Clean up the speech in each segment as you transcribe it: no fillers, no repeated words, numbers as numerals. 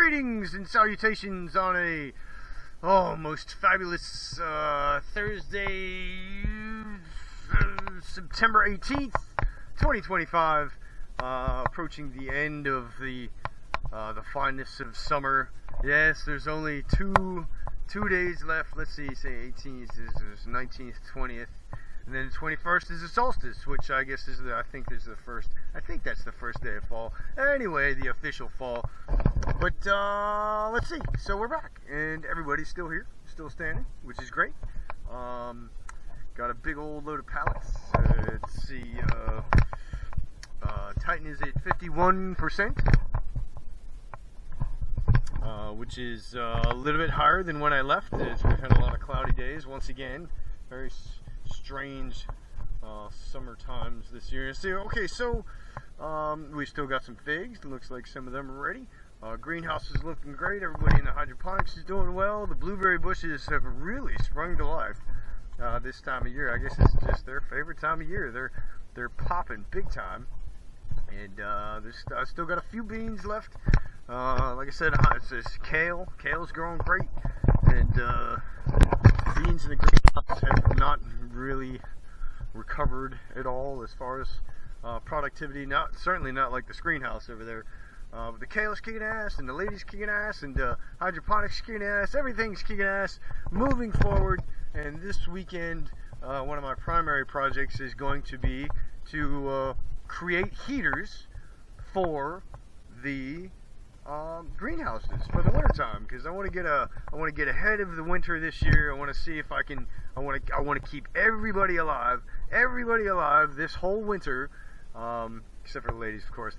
Greetings and salutations on a most fabulous Thursday, September 18th, 2025. Approaching the end of the fineness of summer. Yes, there's only two days left. Let's see, say 18th is 19th, 20th. And then the 21st is the solstice, which I guess is I think that's the first day of fall. Anyway, the official fall. But let's see. So we're back, and everybody's still here, still standing, which is great. Got a big old load of pallets. Let's see. Titan is at 51%, which is a little bit higher than when I left. We've had a lot of cloudy days once again. Very strange summer times this year. Okay, so we still got some figs. It looks like some of them are ready. Greenhouse is looking great. Everybody in the hydroponics is doing well. The blueberry bushes have really sprung to life this time of year. I guess it's just their favorite time of year. They're popping big time. And I still got a few beans left. Like I said, it's kale. Kale's growing great. And beans in the greenhouse have not really recovered at all as far as productivity. Certainly not like the screenhouse over there. But the kale is kicking ass, and the ladies kicking ass, and hydroponics kicking ass. Everything's kicking ass. Moving forward, and this weekend, one of my primary projects is going to be to create heaters for the greenhouses for the winter time, because I want to get ahead of the winter this year. I want to see if I can. I want to keep everybody alive this whole winter, except for the ladies, of course.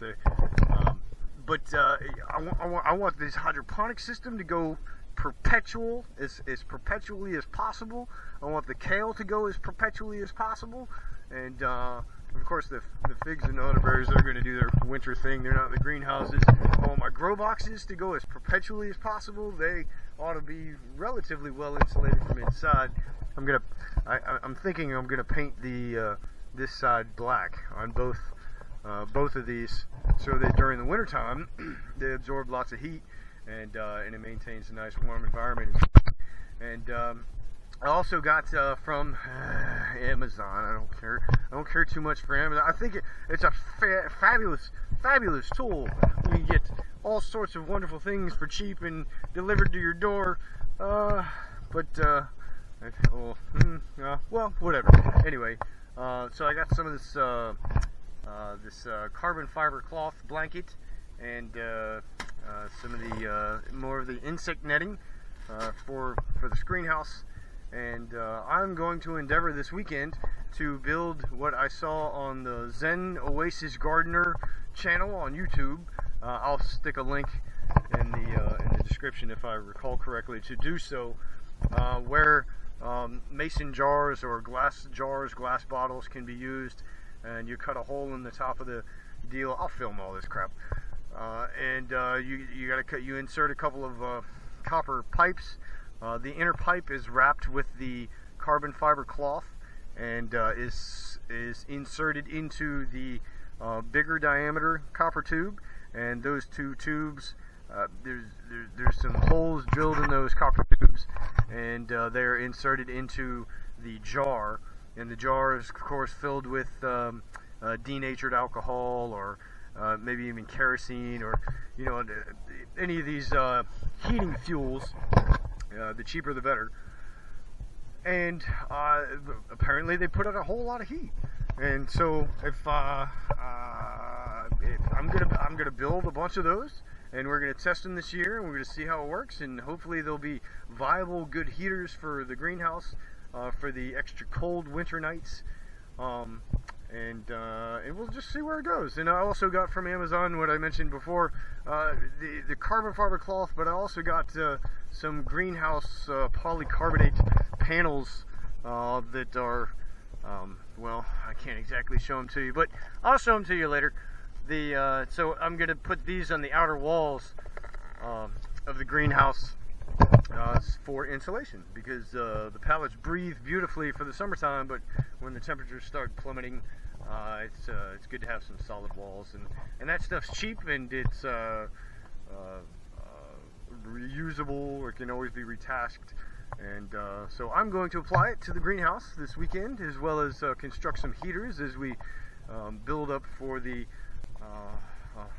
But I want this hydroponic system to go perpetual, as perpetually as possible. I want the kale to go as perpetually as possible, and of course the figs and elderberries are going to do their winter thing. They're not in the greenhouses. I want my grow boxes to go as perpetually as possible. They ought to be relatively well insulated from inside. I'm thinking I'm gonna paint this side black on both of these, so that during the winter time they absorb lots of heat, and it maintains a nice warm environment. And I also got from Amazon. I don't care too much for Amazon. I think it's a fabulous tool. You can get all sorts of wonderful things for cheap and delivered to your door. Well, whatever. Anyway, so I got some of this carbon fiber cloth blanket, and some of the more of the insect netting for the screenhouse. And I'm going to endeavor this weekend to build what I saw on the Zen Oasis Gardener channel on YouTube. I'll stick a link in the description if I recall correctly to do so, where mason jars or glass bottles can be used, and you cut a hole in the top of the deal. I'll film all this crap, and you insert a couple of copper pipes. The inner pipe is wrapped with the carbon fiber cloth, and is inserted into the bigger diameter copper tube. And those two tubes, there's some holes drilled in those copper tubes, and they're inserted into the jar. And the jar is, of course, filled with denatured alcohol, or maybe even kerosene, or any of these heating fuels. The cheaper the better. And apparently they put out a whole lot of heat. And so if I'm gonna build a bunch of those, and we're gonna test them this year, and we're gonna see how it works, and hopefully they'll be viable, good heaters for the greenhouse, for the extra cold winter nights. And we'll just see where it goes. And I also got from Amazon what I mentioned before, the carbon fiber cloth, but I also got some greenhouse polycarbonate panels that are, well, I can't exactly show them to you, but I'll show them to you later. So I'm going to put these on the outer walls of the greenhouse for insulation, because the pallets breathe beautifully for the summertime, but when the temperatures start plummeting, it's good to have some solid walls, and that stuff's cheap, and it's reusable, or it can always be retasked. And so I'm going to apply it to the greenhouse this weekend, as well as construct some heaters as we build up for the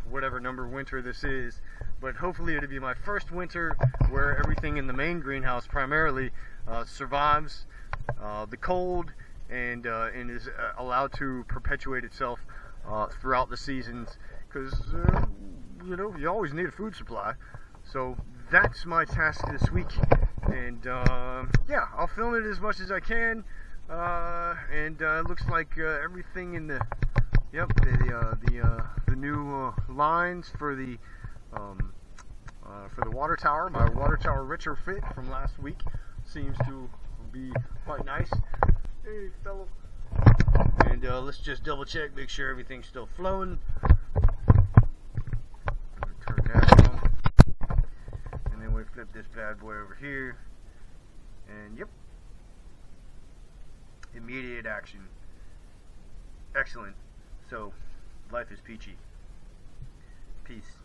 whatever number winter this is. But hopefully it'll be my first winter where everything in the main greenhouse primarily survives the cold and is allowed to perpetuate itself throughout the seasons, because you know, you always need a food supply. So that's my task this week, and yeah, I'll film it as much as I can. And it looks like everything in the the new lines for the water tower, my water tower retrofit from last week, seems to be quite nice. Hey, fellow. And let's just double check, make sure everything's still flowing. Turn that on. And then we flip this bad boy over here. And yep. Immediate action. Excellent. So, life is peachy. Peace.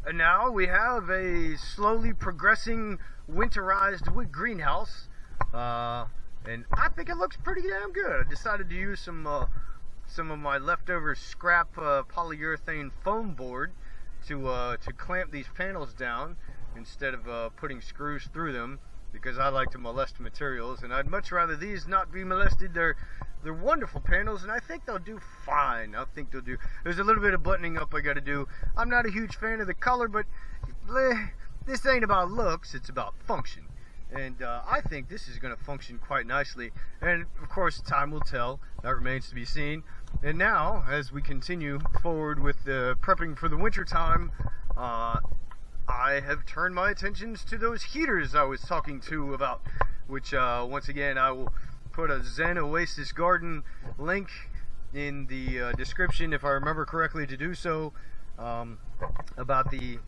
And now we have a slowly progressing winterized wood greenhouse, and I think it looks pretty damn good. I decided to use some of my leftover scrap polyurethane foam board to clamp these panels down instead of putting screws through them, because I like to molest materials, and I'd much rather these not be molested. They're wonderful panels, and I think they'll do fine. I think they'll do. There's a little bit of buttoning up I got to do. I'm not a huge fan of the color, but this ain't about looks, it's about function. And I think this is going to function quite nicely. And of course, time will tell. That remains to be seen. And now, as we continue forward with the prepping for the winter time, I have turned my attentions to those heaters I was talking to about, which once again I will put a Zen Oasis Garden link in the description, if I remember correctly to do so, about the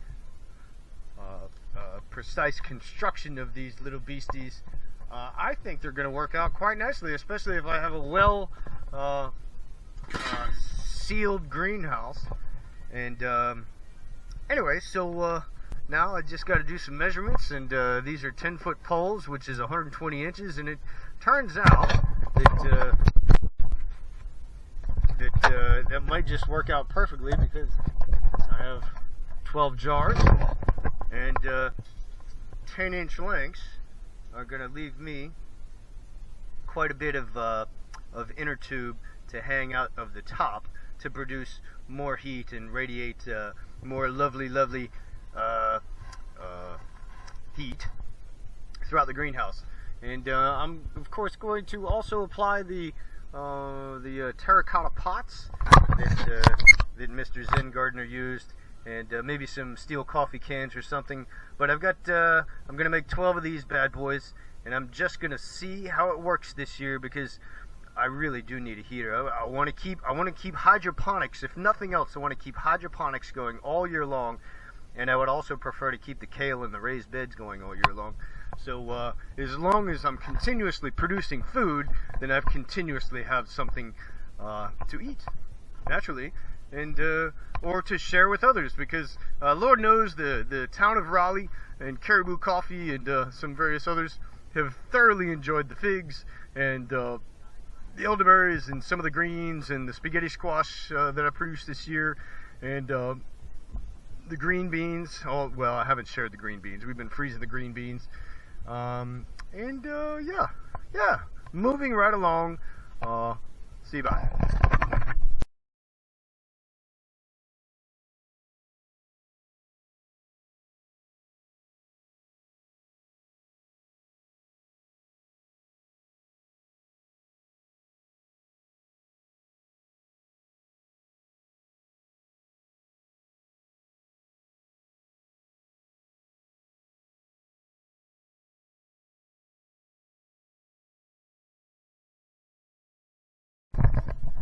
precise construction of these little beasties. I think they're going to work out quite nicely, especially if I have a well sealed greenhouse. And anyway, so now I just got to do some measurements, and these are 10-foot poles, which is 120 inches, and it turns out that that might just work out perfectly, because I have 12 jars, and 10-inch lengths are going to leave me quite a bit of inner tube to hang out of the top to produce more heat and radiate more lovely heat throughout the greenhouse. And I'm of course going to also apply the terracotta pots that Mr. Zen Gardener used, and maybe some steel coffee cans or something. But I've got I'm gonna make 12 of these bad boys, and I'm just gonna see how it works this year, because I really do need a heater. I want to keep hydroponics. If nothing else, I want to keep hydroponics going all year long, and I would also prefer to keep the kale and the raised beds going all year long. So as long as I'm continuously producing food, then I've continuously have something to eat, naturally, and or to share with others, because Lord knows the town of Raleigh and Caribou Coffee and some various others have thoroughly enjoyed the figs and the elderberries and some of the greens and the spaghetti squash that I produced this year, and the green beans. Oh, well, I haven't shared the green beans. We've been freezing the green beans. Yeah, moving right along. See you, bye.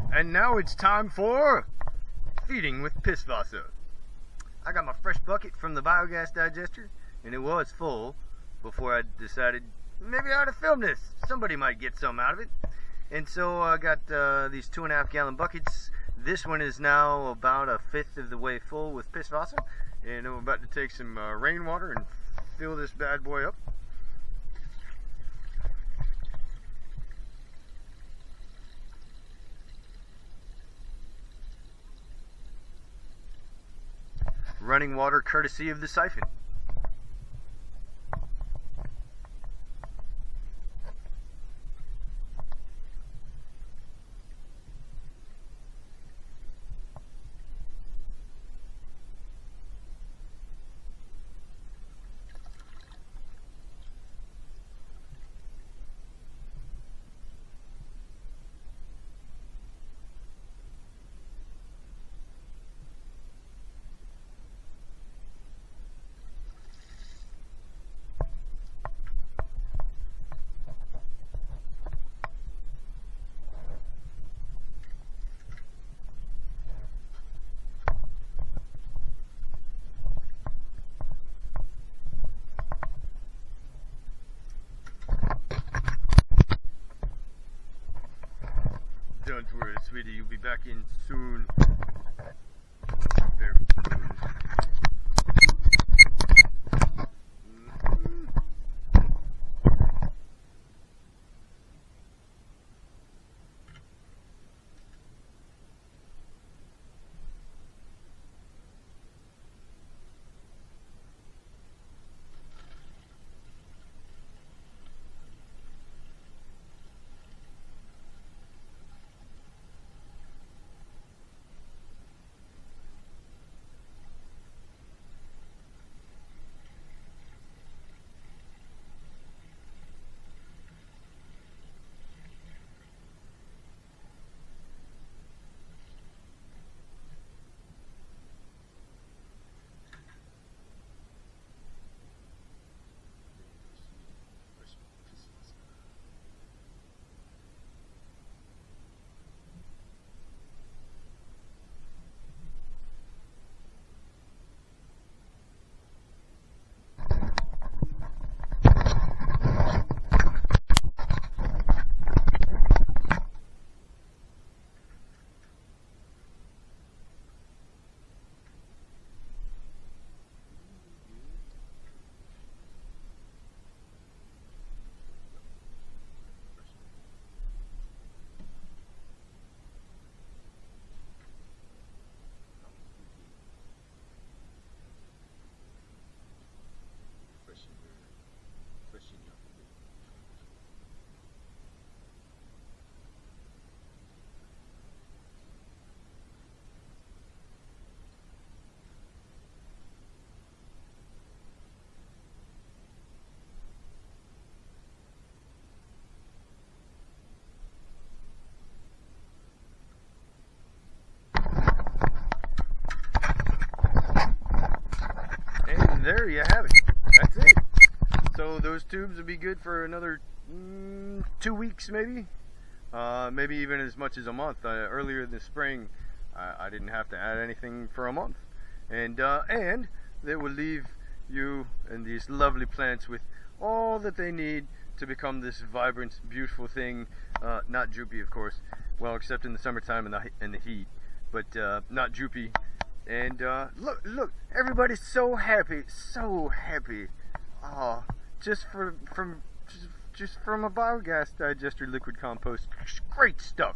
And now it's time for feeding with PissWaBer. I got my fresh bucket from the Biogas digester, and it was full before I decided maybe I ought to film this. Somebody might get some out of it. And so I got these 2.5 gallon buckets. This one is now about 1/5 of the way full with PissWaBer, and I'm about to take some rainwater and fill this bad boy up. Running water courtesy of the siphon. Don't worry, sweetie, you'll be back in soon. Very soon. There you have it. That's it. So those tubes will be good for another 2 weeks, maybe. Maybe even as much as a month. Earlier this spring, I didn't have to add anything for a month, and they will leave you and these lovely plants with all that they need to become this vibrant, beautiful thing. Not droopy, of course. Well, except in the summertime and the heat, but not droopy. And look, everybody's so happy, so happy. Oh, just purchased from a biogas digester liquid compost. Great stuff.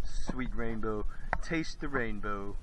Sweet rainbow. Taste the rainbow.